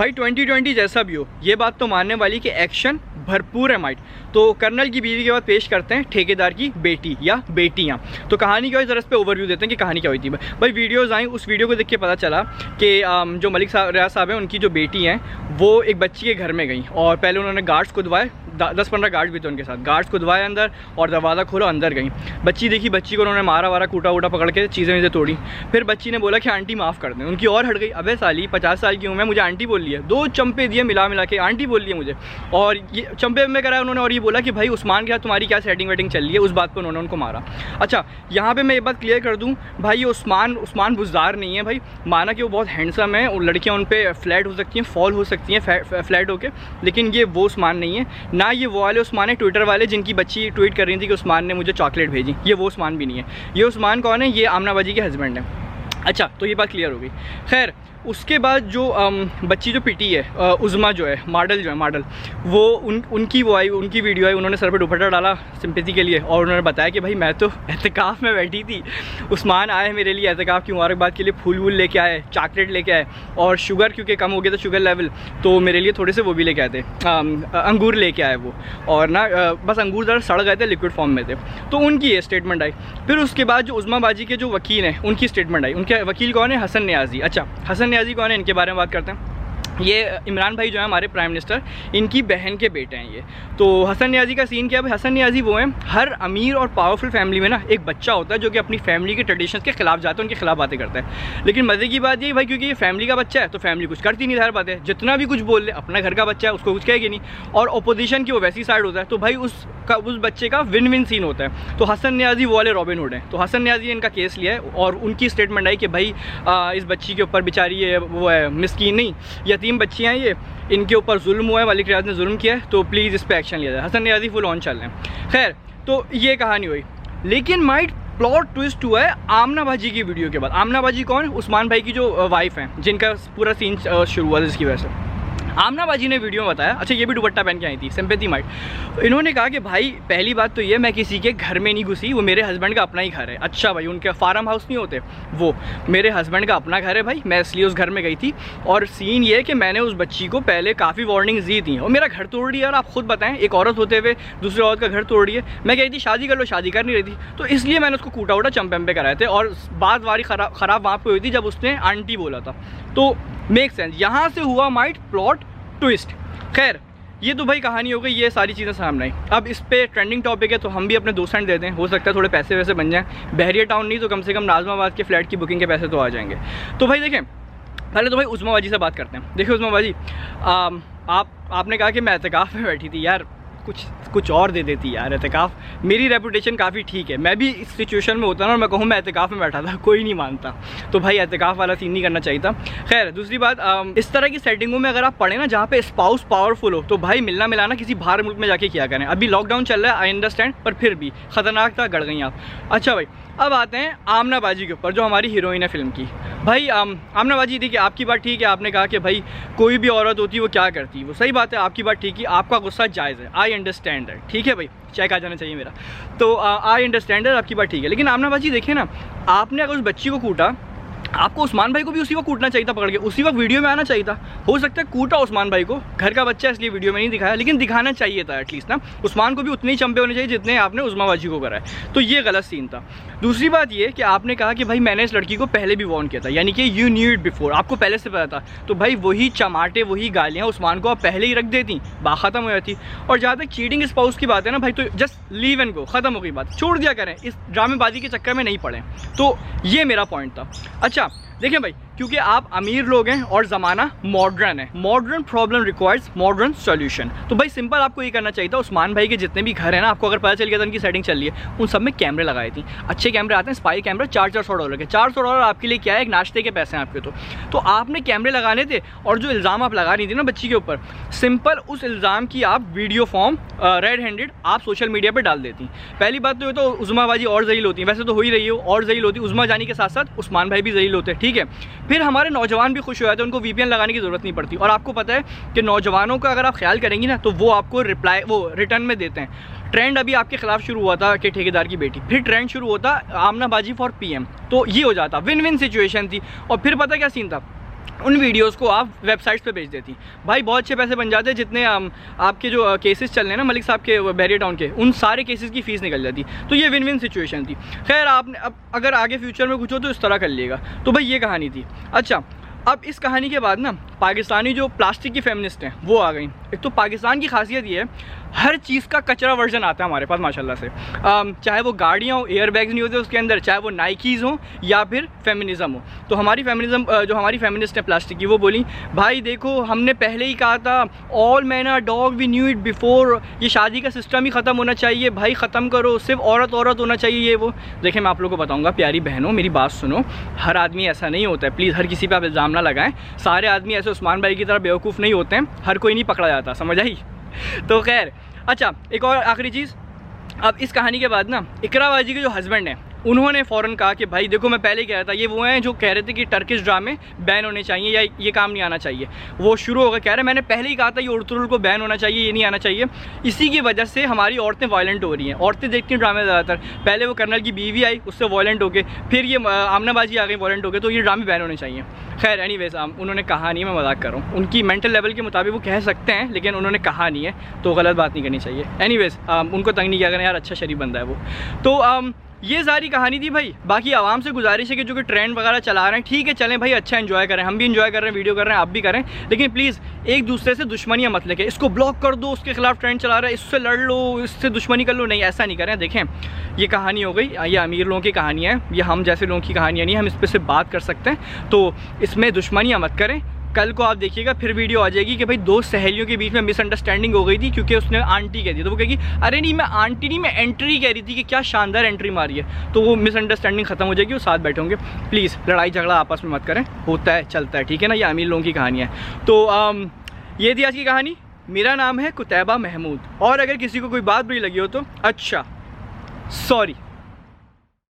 भाई 2020 जैसा भी हो, ये बात तो मानने वाली कि एक्शन भरपूर है माइट। तो कर्नल की बीवी के बाद पेश करते हैं ठेकेदार की बेटी या बेटियां। तो कहानी क्या हुई, ज़रा इस पे ओवरव्यू देते हैं कि कहानी क्या हुई थी। भाई वीडियोज़ आई, उस वीडियो को देख के पता चला कि जो मलिक रियाज साहब हैं, उनकी जो बेटी हैं वो एक बच्ची के घर में गई और पहले उन्होंने गार्ड्स को दबाए, 10-15 गार्ड्स भी थे उनके साथ, गार्ड्स को दबाए अंदर और दरवाज़ा खोला, अंदर गई। बच्ची देखी, बच्ची को उन्होंने मारा वारा, कूटा वूटा पकड़ के चीज़ें तोड़ी। फिर बच्ची ने बोला कि आंटी माफ़ कर दें, उनकी और हट गई। अबे साली 50 साल की हूँ मैं, मुझे आंटी बोल रही है, 2 चंपे दिए मिला के आंटी बोल रही है मुझे। और ये चंपे में कराया उन्होंने और ये बोला कि भाई उस्मान के साथ तुम्हारी क्या सेटिंग वेटिंग चल रही है, उस बात पर उन्होंने उनको मारा। अच्छा, यहाँ पे मैं ये बात क्लियर कर दूँ भाई, ये उस्मान बुज़दार नहीं है भाई, माना कि वो बहुत हैंडसम है और लड़कियाँ उन पर फ्लैट हो सकती हैं, फॉल हो सकती हैं फ्लैट होके, लेकिन ये वो उस्मान नहीं है ना, ये वो वाले उस्मान है ट्विटर वाले जिनकी बच्ची ट्वीट कर रही थी कि उस्मान ने मुझे चॉकलेट भेजी। ये वो उस्मान भी नहीं है। ये उस्मान कौन है? ये आमना बाजी के हस्बैंड है। अच्छा, तो ये बात क्लियर हो गई। खैर, उसके बाद जो बच्ची जो पिटी है, उज़मा जो है, मॉडल जो है, मॉडल वो उनकी वो आई, उनकी वीडियो आई, उन्होंने सर पे दुपट्टा डाला सिंपैथी के लिए और उन्होंने बताया कि भाई मैं तो एहतिकाफ़ में बैठी थी, उस्मान आए मेरे लिए एहतिकाफ़ की मुबारकबाद के लिए, फूल वूल लेके आए, चॉकलेट लेके आए और शुगर क्योंकि कम हो गया था शुगर लेवल, तो मेरे लिए थोड़े से वो भी लेके आए थे, अंगूर लेके आए वो, और ना बस अंगूर ज़रा सड़ गए थे, लिक्विड फॉर्म में थे। तो उनकी ये स्टेटमेंट आई। फिर उसके बाद जो उज़मा बाजी के जो वकील हैं उनकी स्टेटमेंट आई। उनके वकील कौन है? हसन नियाज़ी। अच्छा, हसन नियाज़ी कौन है, इनके बारे में बात करते हैं। ये इमरान भाई जो है हमारे प्राइम मिनिस्टर, इनकी बहन के बेटे हैं ये। तो हसन नियाज़ी का सीन क्या है? हसन नियाज़ी वो हैं, हर अमीर और पावरफुल फैमिली में ना एक बच्चा होता है जो कि अपनी फैमिली के ट्रेडिशंस के खिलाफ जाता है, उनके खिलाफ बातें करता है। लेकिन मज़े की बात ये भाई, क्योंकि ये फैमिली का बच्चा है तो फैमिली कुछ करती नहीं, ज़ाहिर बात है, जितना भी कुछ बोल ले, अपना घर का बच्चा है उसको कुछ कहेगी नहीं, और अपोजिशन की वो वैसी साइड होता है, तो भाई उस बच्चे का विन विन सीन होता है। तो हसन नियाज़ी वो वाले रॉबिन हुड हैं। तो हसन नियाज़ी ने इनका केस लिया है और उनकी स्टेटमेंट आई कि भाई इस बच्ची के ऊपर बेचारी ये वो है, मिस्कीन नहीं, यतीम बच्चियाँ हैं ये, इनके ऊपर जुल्म हुआ है, मलिक रियाज ने जुल्म किया है, तो प्लीज़ इस पर एक्शन लिया जाए। हसन नियाज़ी फुल ऑन चल रहे हैं। खैर, तो ये कहानी हुई। लेकिन माइट प्लॉट ट्विस्ट हुआ है आमना बाजी की वीडियो के बाद। आमना बाजी कौन है? उस्मान भाई की जो वाइफ हैं, जिनका पूरा सीन शुरू हुआ जिसकी वजह से। आमना बाजी ने वीडियो में बताया, अच्छा ये भी दुपट्टा पहन के आई थी, सिंपैथी माइट। इन्होंने कहा कि भाई पहली बात तो ये, मैं किसी के घर में नहीं घुसी, वो मेरे हस्बैंड का अपना ही घर है। अच्छा भाई, उनके फार्म हाउस नहीं होते, वो मेरे हस्बैंड का अपना घर है भाई, मैं इसलिए उस घर में गई थी। और सीन ये है कि मैंने उस बच्ची को पहले काफ़ी वार्निंग्स दी थी और मेरा घर तोड़ दिया। और आप खुद बताएं, एक औरत होते हुए दूसरी औरत का घर तोड़ दिए। मैं कही थी शादी कर लो, शादी कर नहीं रही थी, तो इसलिए मैंने उसको कूटा उटा चंपे कराए थे। और बात वारी ख़राब वहाँ पर हुई थी जब उसने आंटी बोला था। तो मेक सेंस, यहाँ से हुआ माइट प्लॉट ट्विस्ट। खैर, ये तो भाई कहानी हो गई, ये सारी चीज़ें सामने आई। अब इस पे ट्रेंडिंग टॉपिक है तो हम भी अपने 2 सेंट दे दें, हो सकता है थोड़े पैसे वैसे बन जाएं। बहरिया टाउन नहीं तो कम से कम नाज़माबाद के फ्लैट की बुकिंग के पैसे तो आ जाएंगे। तो भाई देखें, पहले तो भाई उज़मा बाजी से बात करते हैं। देखिए उज़मा बाजी, आपने कहा कि मैं एहतिकाफ़ में बैठी थी, यार कुछ और दे देती यार। एहतिकाफ़, मेरी रेपुटेशन काफ़ी ठीक है, मैं भी इस सिचुएशन में होता ना और मैं कहूँ मैं एहतिकाफ़ में बैठा था, कोई नहीं मानता। तो भाई एहतिकाफ़ वाला सीन नहीं करना चाहिए था। खैर, दूसरी बात, इस तरह की सेटिंगों में अगर आप पढ़ें ना जहाँ पे स्पाउस पावरफुल हो, तो भाई मिलना मिलाना किसी बाहर मुल्क में जाके किया करें। अभी लॉकडाउन चल रहा है, आई अंडरस्टैंड, पर फिर भी ख़तरनाक था, गड़ गई आप। अच्छा भाई, अब आते हैं आमना बाजी के ऊपर, जो हमारी हीरोइन है फिल्म की। भाई आमना बाजी, देखिए आपकी बात ठीक है, आपने कहा कि भाई कोई भी औरत होती वो क्या करती, वो सही बात है, आपकी बात ठीक है, आपका गुस्सा जायज़ है, आई अंडरस्टैंड है, ठीक है भाई, चेक आ जाना चाहिए मेरा। तो आई अंडरस्टैंड है, आपकी बात ठीक है। लेकिन आमना बाजी देखिए ना, आपने अगर उस बच्ची को कूटा, आपको उस्मान भाई को भी उसी वक्त कूटना चाहिए था, पकड़ के उसी वक्त वीडियो में आना चाहिए था। हो सकता है कूटा उस्मान भाई को, घर का बच्चा इसलिए वीडियो में नहीं दिखाया, लेकिन दिखाना चाहिए था एटलीस्ट ना। उस्मान को भी उतने ही चंपे होने चाहिए जितने आपने उज़मा बाजी को कराए, तो ये गलत सीन था। दूसरी बात ये कि आपने कहा कि भाई मैंने इस लड़की को पहले भी वार्न किया था, यानी कि यू न्यू इट बिफोर, आपको पहले से पता था। तो भाई वही चमाटे, वही गालियाँ उस्मान को आप पहले ही रख देती, बात ख़त्म हो जाती। और जहाँ तक चीटिंग स्पाउस की बात है ना भाई, तो जस्ट लीव एंड गो, ख़त्म हो गई बात, छोड़ दिया करें, इस ड्रामेबाजी के चक्कर में नहीं पड़े। तो ये मेरा पॉइंट था। अच्छा देखिए भाई, क्योंकि आप अमीर लोग हैं और ज़माना मॉडर्न है, modern problem requires modern solution. तो भाई सिंपल आपको ये करना चाहिए था, उस्मान भाई के जितने भी घर हैं ना, आपको अगर पता चल गया था उनकी सेटिंग चल रही है, उन सब में कैमरे लगाए थे। अच्छे कैमरे आते हैं, स्पाई कैमरा, $400 के। $400 आपके लिए क्या है, एक नाश्ते के पैसे हैं आपके। तो आपने कैमरे लगाने थे और जो इल्ज़ाम आप लगा रही थी ना बच्ची के ऊपर, सिंपल उस इल्ज़ाम की आप वीडियो फॉर्म रेड हैंडेड आप सोशल मीडिया पर डाल देती। पहली बात तो ये, तो उज़मा बाजी और जलील होती है, वैसे तो हो ही रही हो, और जलील होती, उज़मा जानी के साथ साथ उस्मान भाई भी जलील होते हैं, ठीक है। फिर हमारे नौजवान भी खुश हो जाते हैं, उनको VPN लगाने की ज़रूरत नहीं पड़ती। और आपको पता है कि नौजवानों का अगर आप ख्याल करेंगी ना, तो वो आपको रिटर्न में देते हैं। ट्रेंड अभी आपके खिलाफ शुरू हुआ था कि ठेकेदार की बेटी, फिर ट्रेंड शुरू होता आमना बाजी फॉर PM, तो ये हो जाता, विन विन सिचुएशन थी। और फिर पता क्या सीन था, उन वीडियोस को आप वेबसाइट्स पे भेज देती। भाई बहुत अच्छे पैसे बन जाते हैं, जितने आपके जो केसेस चल रहे हैं ना मलिक साहब के बैरियर टाउन के, उन सारे केसेस की फ़ीस निकल जाती। तो ये विन विन सिचुएशन थी। खैर आपने अब अगर आगे फ्यूचर में कुछ हो तो इस तरह कर लिएगा। तो भाई ये कहानी थी। अच्छा, अब इस कहानी के बाद ना पाकिस्तानी जो प्लास्टिक की फेमिनिस्ट हैं वो आ गई। एक तो पाकिस्तान की खासियत ये है, हर चीज़ का कचरा वर्जन आता है हमारे पास माशाल्लाह से। चाहे वो गाड़ियाँ हो, एयर बैग्स नहीं होते उसके अंदर, चाहे वो नाइकीज़ हो या फिर फेमिनिज़म हो। तो हमारी फेमिनिज़म जो हमारी फेमिनिस्ट है प्लास्टिक की, वो बोली भाई देखो हमने पहले ही कहा था, all man are dog, we knew it before, ये शादी का सिस्टम ही ख़त्म होना चाहिए भाई, ख़त्म करो, सिर्फ औरत औरत होना चाहिए ये वो। देखिए मैं आप लोगों को बताऊँगा, प्यारी बहनों मेरी बात सुनो, हर आदमी ऐसा नहीं होता है, प्लीज़ हर किसी पर आप इल्ज़ाम ना लगाएं। सारे आदमी ऐसे उस्मान भाई की तरह बेवकूफ़ नहीं होते हैं, हर कोई नहीं पकड़ा जाता, समझ आई। तो खैर अच्छा, एक और आखिरी चीज़, अब इस कहानी के बाद ना इकरा बाजी के जो हस्बैंड हैं उन्होंने फ़ौरन कहा कि भाई देखो मैं पहले कह रहा था, ये वो हैं जो कह रहे थे कि टर्किश ड्रामे बैन होने चाहिए या ये काम नहीं आना चाहिए। वो शुरू हो गया, कह रहे मैंने पहले ही कहा था ये उर्दू को बैन होना चाहिए, ये नहीं आना चाहिए। इसी की वजह से हमारी औरतें वायलेंट हो रही हैं। औरतें देखती हैं ड्रामे ज़्यादातर, पहले वो कर्नल की बीवी आई उससे वायलेंट हो गए, फिर ये आमनाबाजी आ गई वायलेंट हो गए, तो ये ड्रामे बैन होने चाहिए। खैर एनीवेज उन्होंने कहा नहीं, मैं मजाक कर रहा हूँ, उनकी मेंटल लेवल के मुताबिक वो कह सकते हैं, लेकिन उन्होंने कहा नहीं है, तो गलत बात नहीं करनी चाहिए। एनीवेज उनको तंग नहीं किया करें यार, अच्छा शरीफ बंदा है वो। तो ये सारी कहानी थी भाई। बाकी आवाम से गुजारिश है कि जो कि ट्रेंड वगैरह चला रहे हैं, ठीक है चलें भाई, अच्छा एंजॉय करें, हम भी एंजॉय कर रहे हैं, वीडियो कर रहे हैं, आप भी करें, लेकिन प्लीज़ एक दूसरे से दुश्मनियाँ मत लेके, इसको ब्लॉक कर दो, उसके खिलाफ ट्रेंड चला रहा है, इससे लड़ लो, इससे दुश्मनी कर लो, नहीं ऐसा नहीं करें। देखें ये कहानी हो गई, ये अमीर लोगों की कहानियाँ हैं, ये हम जैसे लोगों की कहानियाँ नहीं है, हम इस पर सिर्फ बात कर सकते हैं, तो इसमें दुश्मनियाँ मत करें। कल को आप देखिएगा फिर वीडियो आ जाएगी कि भाई दो सहेलियों के बीच में मिसअंडरस्टैंडिंग हो गई थी क्योंकि उसने आंटी कह दी, तो वो कहेगी अरे नहीं मैं आंटी नहीं, मैं एंट्री कह रही थी कि क्या शानदार एंट्री मारी है। तो वो मिसअंडरस्टैंडिंग खत्म हो जाएगी, वो साथ बैठे होंगे। प्लीज़ लड़ाई झगड़ा आपस में मत करें, होता है चलता है, ठीक है ना, ये अमीर लोगों की कहानी है। तो ये थी आज की कहानी। मेरा नाम है कुतैबा महमूद, और अगर किसी को कोई बात बुरी लगी हो तो अच्छा सॉरी।